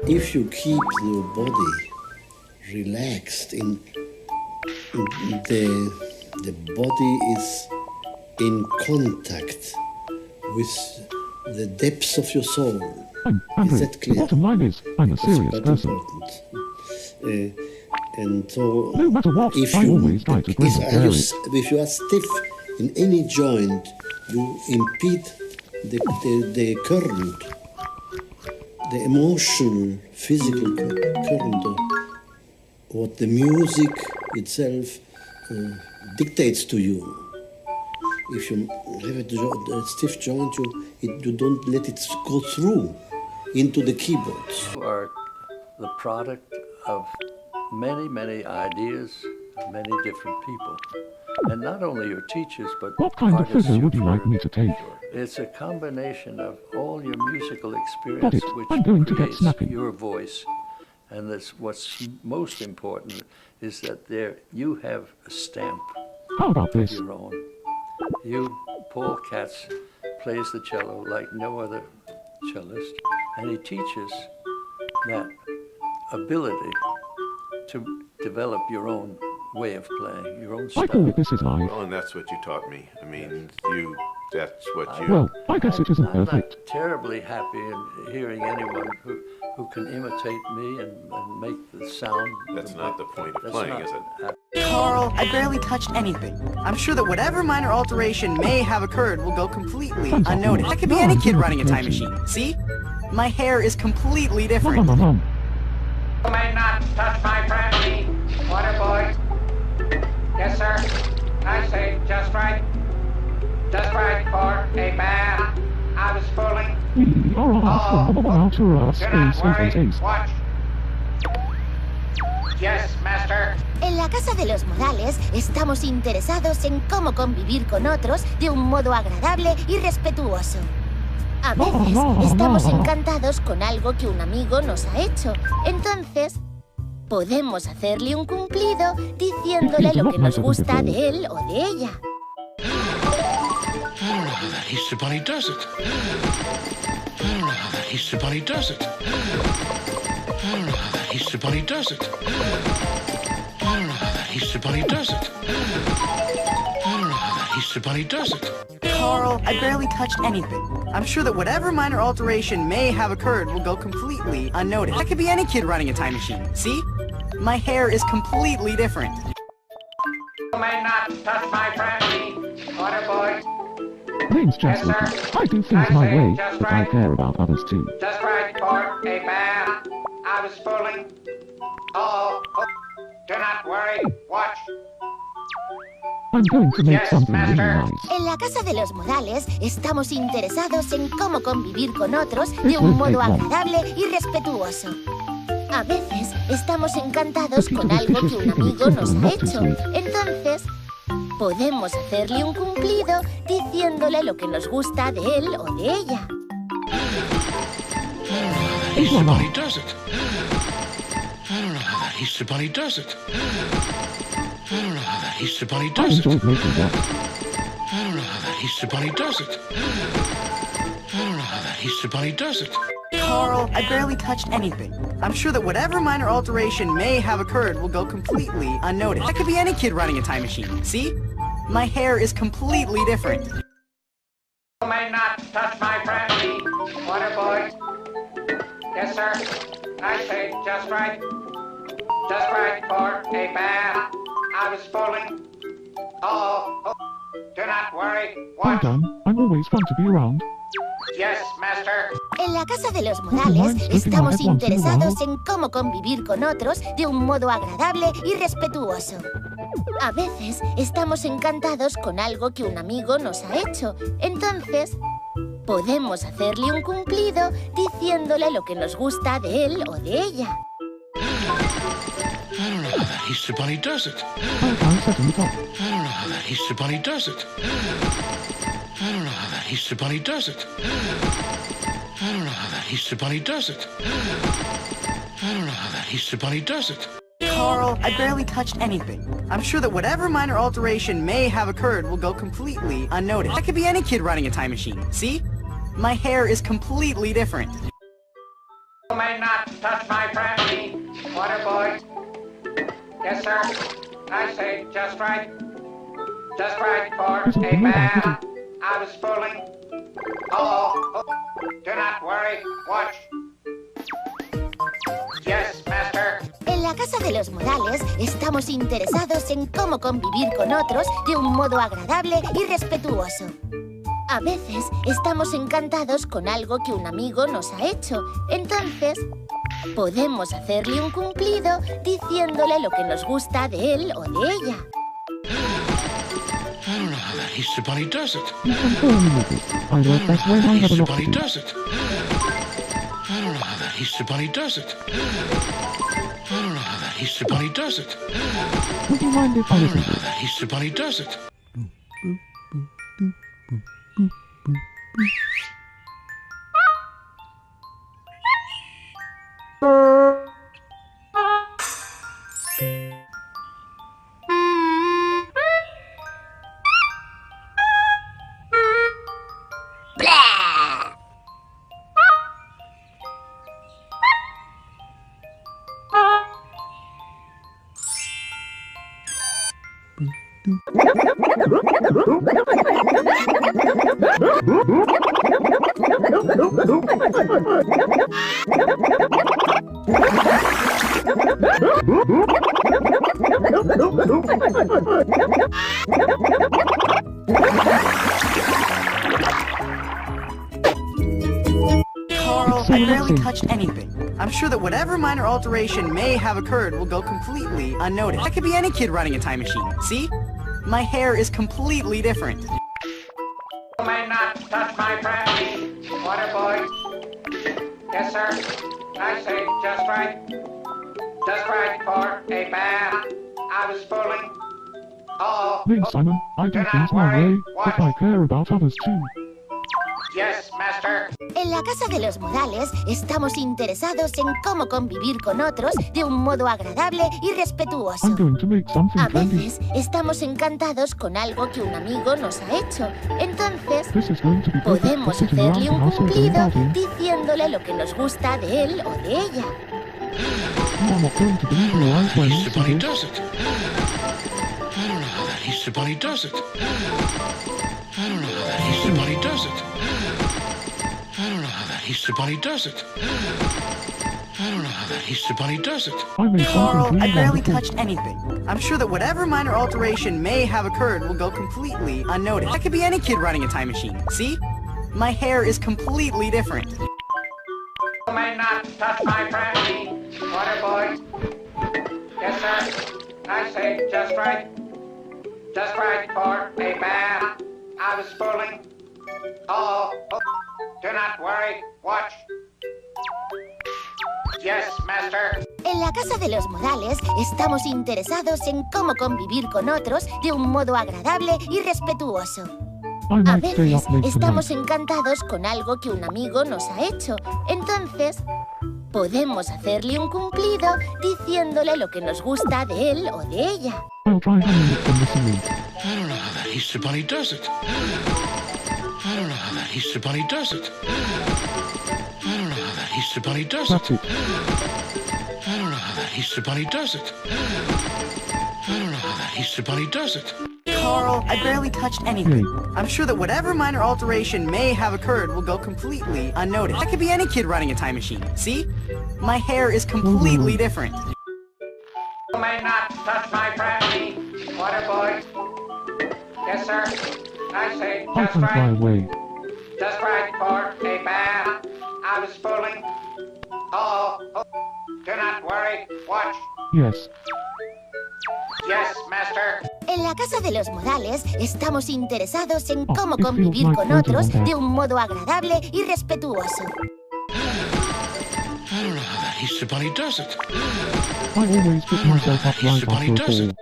If you keep your body relaxed, the body is in contact with the depths of your soul. Andrew, Is that clear? the bottom line is, I'm a serious That's person. important. And so, No matter what, I always try to bring the if you are stiff in any joint, you impede the current, the emotional, physical current, what the music itself dictates to you. If you have a stiff joint, you don't let it go through into the keyboards. You are the product of many, many ideas, many different people. And not only your teachers, but What kind of artists photo would you you've like me to take? It's a combination of all your musical Got experience, it. which I'm going to get creates snappy. your voice. And what's most important is that you have a stamp How about of this? your own. Paul Katz plays the cello like no other cellist, and he teaches that ability to develop your own way of playing, your own I style. call it This Is Life. Well, and that's what you taught me. I mean, that's what you... Well, I guess it isn't I'm perfect. not terribly happy in hearing anyone who can imitate me and make the sound. That's not the point of That's playing, not is it? hap- Carl, I barely touched anything. I'm sure that whatever minor alteration may have occurred will go completely unnoticed. That could be any kid running a time machine. See? My hair is completely different. Mom. You may not touch my brandy, water boy. Yes, sir. I say just right. Just right for a man. I was fooling. Do not worry. Watch. Yes, master. En la Casa de los Modales estamos interesados en cómo convivir con otros de un modo agradable y respetuoso. A veces estamos encantados con algo que un amigo nos ha hecho. Entonces, podemos hacerle un cumplido diciéndole lo que nos gusta de él o de ella. I don't know how that Easter Bunny does it. I don't know how that Easter Bunny does it. I don't know how that Easter Bunny does it. I don't know how that Easter Bunny does it. I don't know how that Easter Bunny does it. Carl, I barely touched anything. I'm sure that whatever minor alteration may have occurred will go completely unnoticed. That could be any kid running a time machine. See? My hair is completely different. You may not touch my brandy, water boy. Name's Jasper. Yes, sir. I do things I my say way, just but I right. care about others too. Just right for a man. I was fooling. Oh, do not worry. Watch. I'm going to make Yes, something really master. nice. En la Casa de los Modales estamos interesados en cómo convivir con otros de This un will modo take long. agradable y respetuoso. A veces estamos encantados The con people algo que vicious un people amigo is nos simple, ha not too hecho. sweet. Entonces, podemos hacerle un cumplido diciéndole lo que nos gusta de él o de ella. I don't know how that Easter Bunny does it. I don't know how that Easter Bunny does it. I don't know how that Easter Bunny I does it. enjoyed making that. I don't know how that Easter Bunny does it. I don't know how that Easter Bunny does it. Carl, I barely touched anything. I'm sure that whatever minor alteration may have occurred will go completely unnoticed. That could be any kid running a time machine. See? My hair is completely different. You may not touch my brandy, water boy. Yes, sir. I say just right. Just right for a man. I was fooling. Oh, do not worry. I'm Watch. done. I'm always fun to be around. Yes, master. En la Casa de los Modales estamos interesados en cómo convivir con otros de un modo agradable y respetuoso. A veces estamos encantados con algo que un amigo nos ha hecho. Entonces, podemos hacerle un cumplido diciéndole lo que nos gusta de él o de ella. I don't know how that Easter Bunny does it. I'm setting it up. I don't know how that Easter Bunny does it. I don't know how that Easter Bunny does it. I don't know how that Easter Bunny does it. I don't know how that Easter Bunny does it. Carl, I barely touched anything. I'm sure that whatever minor alteration may have occurred will go completely unnoticed. That could be any kid running a time machine. See? My hair is completely different. You may not touch my friendly water boy. Yes, sir. I say just right. Just right for a man. I was fooling. Oh, do not worry. Watch. Yes, master. En la casa de los Morales estamos interesados en cómo convivir con otros de un modo agradable y respetuoso. A veces estamos encantados con algo que un amigo nos ha hecho. Entonces, podemos hacerle un cumplido diciéndole lo que nos gusta de él o de ella. I don't know how that Easter Bunny does it. You can tell me with it. I work best when I have a Easter lot to Bunny do. does it. I don't know how that Easter Bunny does it. I don't know how that Easter Bunny does it. Would you mind if I I don't listen know to how it? that Easter Bunny does it. Carl, I barely touched anything. I'm sure that whatever minor alteration may have occurred will go completely unnoticed. I could be any kid running a time machine. See? My hair is completely different. You may not touch my friendly water boy. Yes, sir. I say just right. Just right for a man. I was fooling. Oh, Please, Simon, I do things my way, but I care about others too. yes, master. En la casa de los Morales estamos interesados en cómo convivir con otros de un modo agradable y respetuoso. I'm going to make something A trendy. veces estamos encantados con algo que un amigo nos ha hecho. Entonces, This is going to be perfect for podemos sitting around hacerle the un house all day cumplido partying. diciéndole lo que nos gusta de él o de ella. You are not going to believe your eyes when you Easter see Bunny this. does it. I don't know how that Easter Bunny does it. I don't know how that Easter Bunny does it. I don't know how that Easter Bunny does it. I don't know how that Easter Bunny does it. I made Carl, something I really barely wonderful. touched anything. I'm sure that whatever minor alteration may have occurred will go completely unnoticed. I could be any kid running a time machine. See? My hair is completely different. You may not touch my friendly water boy. Yes, sir. I say just right. Just right for a man. I was fooling. Oh, do not worry. Watch. Yes, master. En la casa de los Morales estamos interesados en cómo convivir con otros de un modo agradable y respetuoso. I A might stay veces up late estamos tonight. encantados con algo que un amigo nos ha hecho. Entonces, podemos hacerle un cumplido diciéndole lo que nos gusta de él o de ella. I'll try humming it from the ceiling. I don't know how that Easter Bunny does it. I don't know how that Easter Bunny does it. I don't know how that Easter Bunny does it. That's it. I don't know how that Easter Bunny does it. I don't know how that Easter Bunny does it. Carl, I barely touched anything. I'm sure that whatever minor alteration may have occurred will go completely unnoticed. I could be any kid running a time machine. See? My hair is completely different. You may not touch my friendly water boy. Yes, sir. I say I just can fly right. away. Just right for a man. I was fooling. Oh, do not worry. Watch. Yes. Yes, master. En la casa de los Morales estamos interesados en Oh, cómo it feels convivir like con floating otros on that. de un modo agradable y respetuoso. I don't know how that Easter Bunny does it. I always pick myself up right Easter Bunny after a does fall. it.